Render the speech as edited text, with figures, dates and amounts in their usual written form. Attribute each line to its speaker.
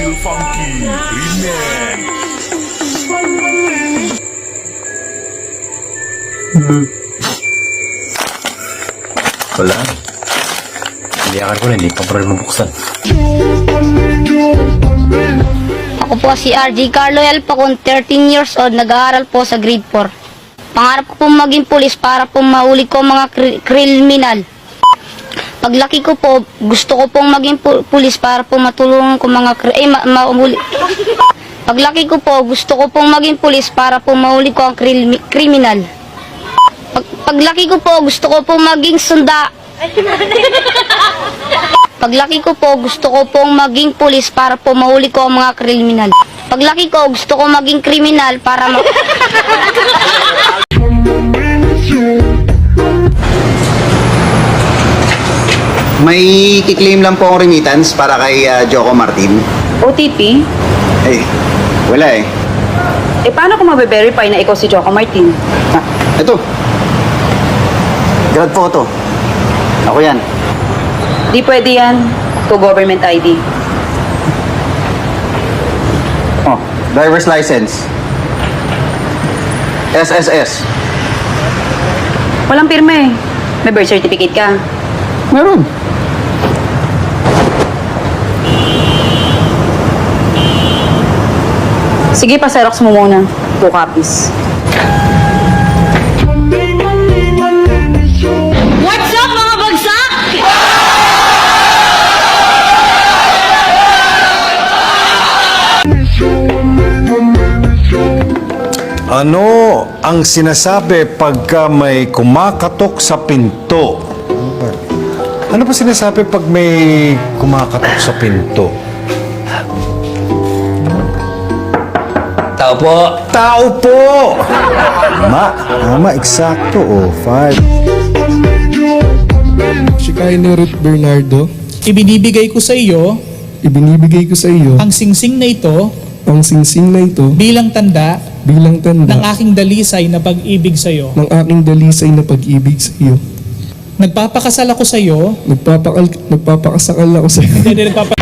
Speaker 1: Feel Funky Remix.
Speaker 2: Wala. Hindi ko na, hindi pa pa rin mabuksan.
Speaker 3: Ako po si RJ Carlo L. Pacon, 13 years old, nag-aaral po sa grade 4. Pangarap ko pong maging pulis para po mahuli ko mga kriminal. Paglaki ko po, gusto ko pong maging pulis para po matulungan ko mga mahuli. Paglaki ko po, gusto ko pong maging pulis para po mahuli ko ang kriminal. Paglaki ko po, gusto ko pong maging Paglaki ko po, gusto ko pong maging pulis para po mahuli ko ang mga kriminal. Paglaki ko, gusto ko maging kriminal para
Speaker 4: May kiklaim lang po akong remittance para kay Joko Martin.
Speaker 5: OTP?
Speaker 4: Eh, wala eh.
Speaker 5: Eh, paano ko mabe-verify na ikaw si Joko Martin?
Speaker 4: Ito. Grad photo. Ako yan.
Speaker 5: Di pwede yan to government ID.
Speaker 4: Oh, driver's license. SSS.
Speaker 5: Walang pirma eh. May birth certificate ka.
Speaker 4: Meron.
Speaker 5: Sige, pa-xerox mo muna. 2 copies.
Speaker 3: What's up mga bagsak?
Speaker 6: Ano ang sinasabi pagka may kumakatok sa pinto? Ano ba sinasabi pag may kumakatok sa pinto?
Speaker 2: Tao po!
Speaker 6: Tao po! Tama, eksakto. Oh, 5.
Speaker 7: Si Kylo Ruth Bernardo,
Speaker 8: Ibinibigay ko sa iyo
Speaker 7: ibinibigay ko sa iyo
Speaker 8: ang singsing na ito
Speaker 7: ang singsing na ito
Speaker 8: bilang tanda
Speaker 7: bilang tanda
Speaker 8: ng aking dalisay na pag-ibig sa iyo.
Speaker 7: ng aking dalisay na pag-ibig sa iyo.
Speaker 8: Nagpapakasal ako sa iyo.
Speaker 7: Nagpapakasakal ako sa iyo
Speaker 8: Hindi, nagpapa-